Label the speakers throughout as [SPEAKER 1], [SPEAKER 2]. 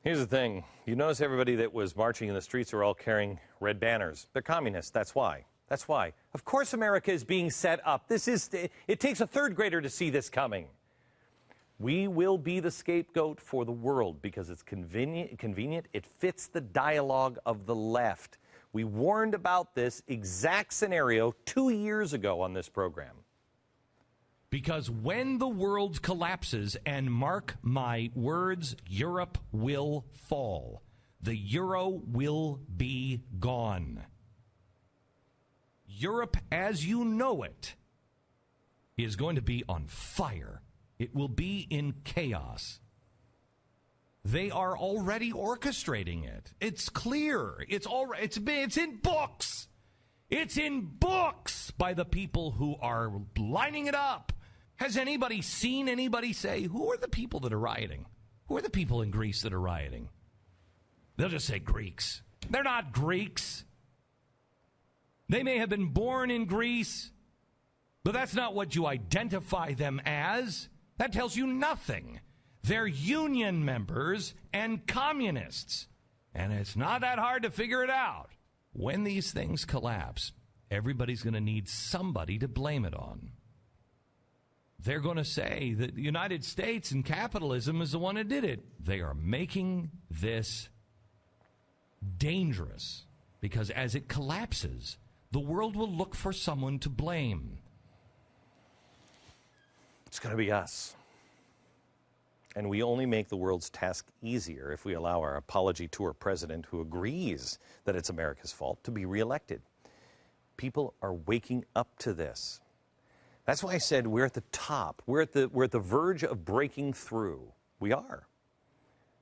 [SPEAKER 1] Here's the thing. You notice everybody that was marching in the streets are all carrying red banners. They're communists. That's why. That's why. Of course America is being set up. It takes a third grader to see this coming. We will be the scapegoat for the world because it's convenient. It fits the dialogue of the left. We warned about this exact scenario 2 years ago on this program.
[SPEAKER 2] Because when the world collapses, and mark my words, Europe will fall. The euro will be gone. Europe, as you know it, is going to be on fire. It will be in chaos. They are already orchestrating it. It's clear. It's in books. It's in books by the people who are lining it up. Has anybody seen anybody say, who are the people that are rioting? Who are the people in Greece that are rioting? They'll just say Greeks. They're not Greeks. They may have been born in Greece, but that's not what you identify them as. That tells you nothing. They're union members and communists. And it's not that hard to figure it out. When these things collapse, everybody's going to need somebody to blame it on. They're going to say that the United States and capitalism is the one that did it. They are making this dangerous because as it collapses, the world will look for someone to blame.
[SPEAKER 1] It's going to be us. And we only make the world's task easier if we allow our apology tour president, who agrees that it's America's fault, to be reelected. People are waking up to this. That's why I said we're at the top. We're at the verge of breaking through. We are.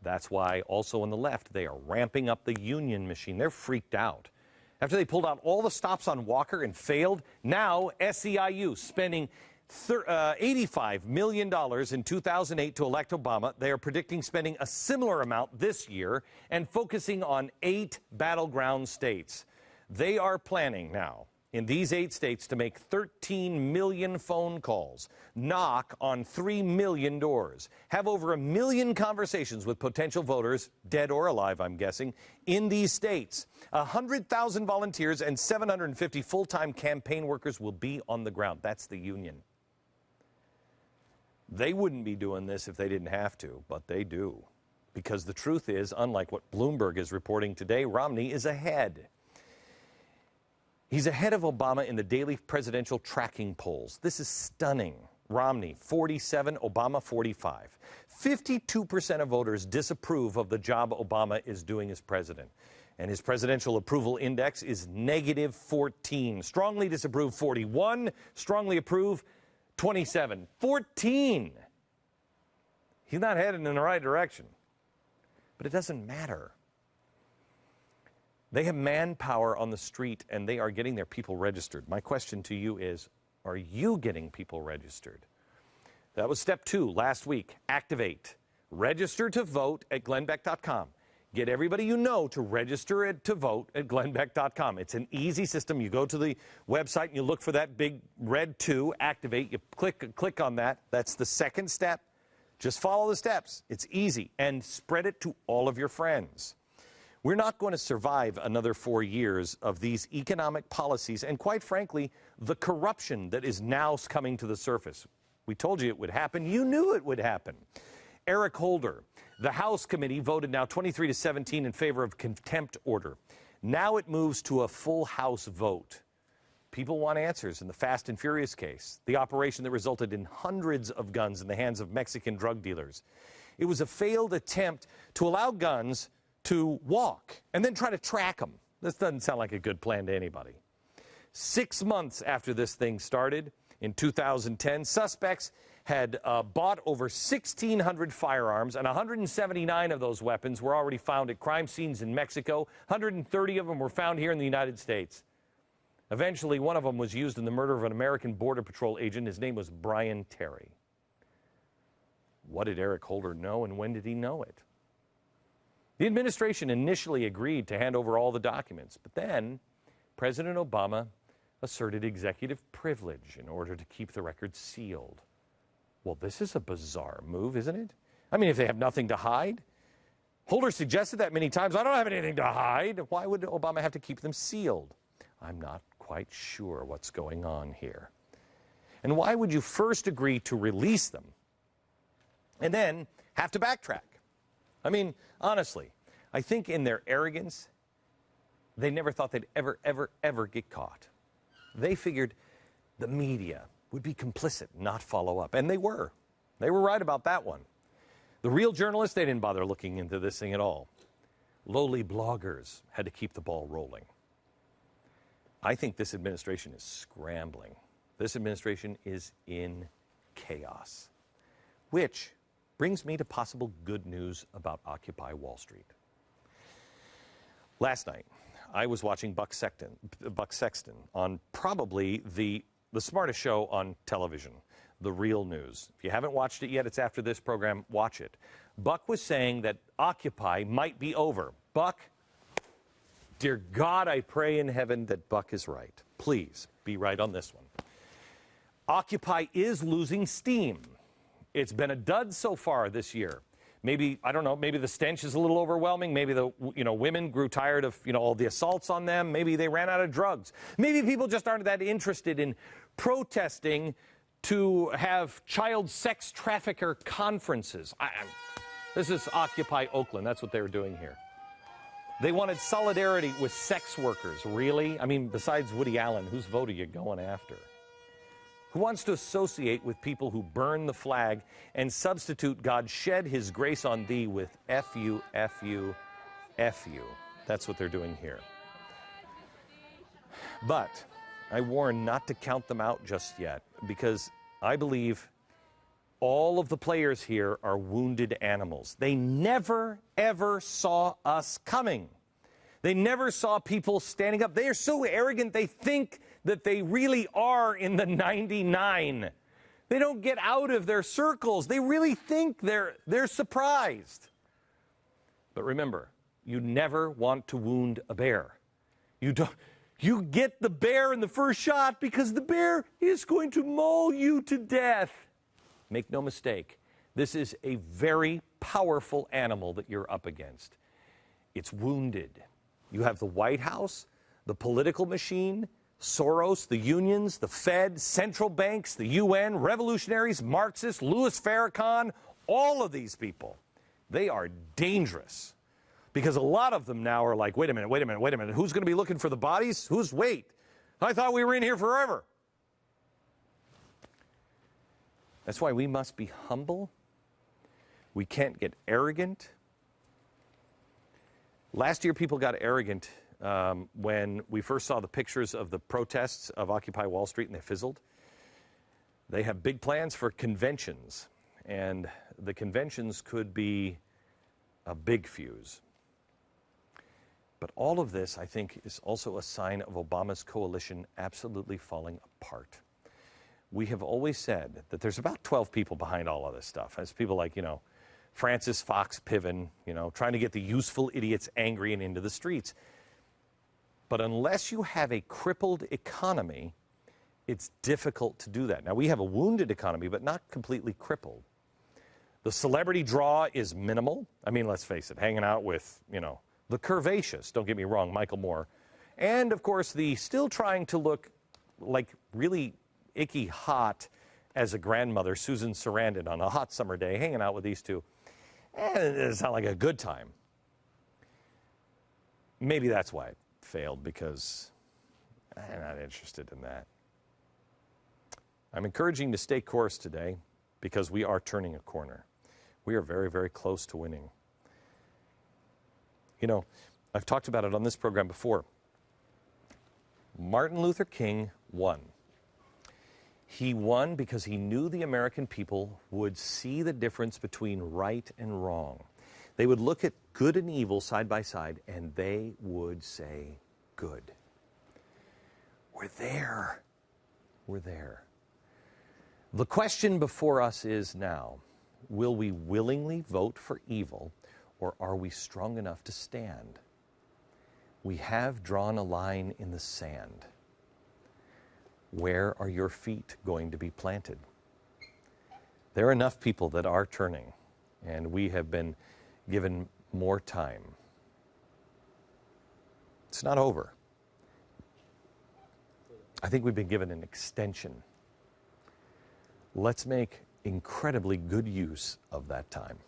[SPEAKER 1] That's why also on the left, they are ramping up the union machine. They're freaked out. After they pulled out all the stops on Walker and failed, now SEIU spending $85 million in 2008 to elect Obama. They are predicting spending a similar amount this year and focusing on 8 battleground states. They are planning now in these 8 states to make 13 million phone calls, knock on 3 million doors, have over 1 million conversations with potential voters, dead or alive, I'm guessing, in these states. 100,000 volunteers and 750 full-time campaign workers will be on the ground. That's the union. They wouldn't be doing this if they didn't have to, but they do. Because the truth is, unlike what Bloomberg is reporting today, Romney is ahead. He's ahead of Obama in the daily presidential tracking polls. This is stunning. Romney, 47, Obama, 45. 52% of voters disapprove of the job Obama is doing as president. And his presidential approval index is negative 14. Strongly disapprove, 41. Strongly approve, 27. 14. He's not headed in the right direction. But it doesn't matter. They have manpower on the street, and they are getting their people registered. My question to you is, are you getting people registered? That was step 2 last week. Activate. Register to vote at glennbeck.com. Get everybody you know to register to vote at glennbeck.com. It's an easy system. You go to the website and you look for that big red 2, activate. You click on that. That's the second step. Just follow the steps. It's easy. And spread it to all of your friends. We're not going to survive another 4 years of these economic policies and, quite frankly, the corruption that is now coming to the surface. We told you it would happen. You knew it would happen. Eric Holder, the House committee voted now 23-17 in favor of contempt order. Now it moves to a full House vote. People want answers in the Fast and Furious case, the operation that resulted in hundreds of guns in the hands of Mexican drug dealers. It was a failed attempt to allow guns to walk and then try to track them. This doesn't sound like a good plan to anybody. 6 months after this thing started, in 2010, suspects had bought over 1,600 firearms, and 179 of those weapons were already found at crime scenes in Mexico. 130 of them were found here in the United States. Eventually, one of them was used in the murder of an American Border Patrol agent. His name was Brian Terry. What did Eric Holder know, and when did he know it? The administration initially agreed to hand over all the documents, but then President Obama asserted executive privilege in order to keep the records sealed. Well, this is a bizarre move, isn't it? I mean, if they have nothing to hide, Holder suggested that many times. I don't have anything to hide. Why would Obama have to keep them sealed? I'm not quite sure what's going on here. And why would you first agree to release them and then have to backtrack? I mean, honestly, I think in their arrogance, they never thought they'd ever get caught. They figured the media would be complicit, not follow up. And they were. They were right about that one. The real journalists, they didn't bother looking into this thing at all. Lowly bloggers had to keep the ball rolling. I think this administration is scrambling. This administration is in chaos, which brings me to possible good news about Occupy Wall Street. Last night, I was watching Buck Sexton on probably the smartest show on television, The Real News. If you haven't watched it yet, it's after this program. Watch it. Buck was saying that Occupy might be over. Buck, dear God, I pray in heaven that Buck is right. Please be right on this one. Occupy is losing steam. It's been a dud so far this year. Maybe, I don't know, maybe the stench is a little overwhelming. Maybe the women grew tired of all the assaults on them. Maybe they ran out of drugs. Maybe people just aren't that interested in protesting to have child sex trafficker conferences. This is Occupy Oakland. That's what they were doing here. They wanted solidarity with sex workers. Really? I mean, besides Woody Allen, whose vote are you going after? Who wants to associate with people who burn the flag and substitute God shed his grace on thee with F you, F you, F you? That's what they're doing here. But I warn not to count them out just yet, because I believe all of the players here are wounded animals. They never, ever saw us coming. They never saw people standing up. They are so arrogant, they think that they really are in the 99. They don't get out of their circles. They really think they're surprised. But remember, you never want to wound a bear. You get the bear in the first shot because the bear is going to maul you to death. Make no mistake, this is a very powerful animal that you're up against. It's wounded. You have the White House, the political machine, Soros, the unions, the Fed, central banks, the UN, revolutionaries, Marxists, Louis Farrakhan, all of these people. They are dangerous because a lot of them now are like, wait a minute, who's going to be looking for the bodies? Wait, I thought we were in here forever. That's why we must be humble. We can't get arrogant. Last year, people got arrogant when we first saw the pictures of the protests of Occupy Wall Street, and they fizzled. They have big plans for conventions, and the conventions could be a big fuse. But all of this, I think, is also a sign of Obama's coalition absolutely falling apart. We have always said that there's about 12 people behind all of this stuff. It's people like, Francis Fox Piven, trying to get the useful idiots angry and into the streets. But unless you have a crippled economy, it's difficult to do that. Now, we have a wounded economy, but not completely crippled. The celebrity draw is minimal. I mean, let's face it, hanging out with, the curvaceous, don't get me wrong, Michael Moore. And, of course, the still trying to look like really icky hot as a grandmother, Susan Sarandon, on a hot summer day, hanging out with these two. It's not like a good time. Maybe that's why it failed, because I'm not interested in that. I'm encouraging to stay course today because we are turning a corner. We are very, very close to winning. I've talked about it on this program before. Martin Luther King won. He won because he knew the American people would see the difference between right and wrong. They would look at good and evil side by side, and they would say, good. We're there. We're there. The question before us is now, will we willingly vote for evil, or are we strong enough to stand? We have drawn a line in the sand. Where are your feet going to be planted? There are enough people that are turning, and we have been given more time. It's not over. I think we've been given an extension. Let's make incredibly good use of that time.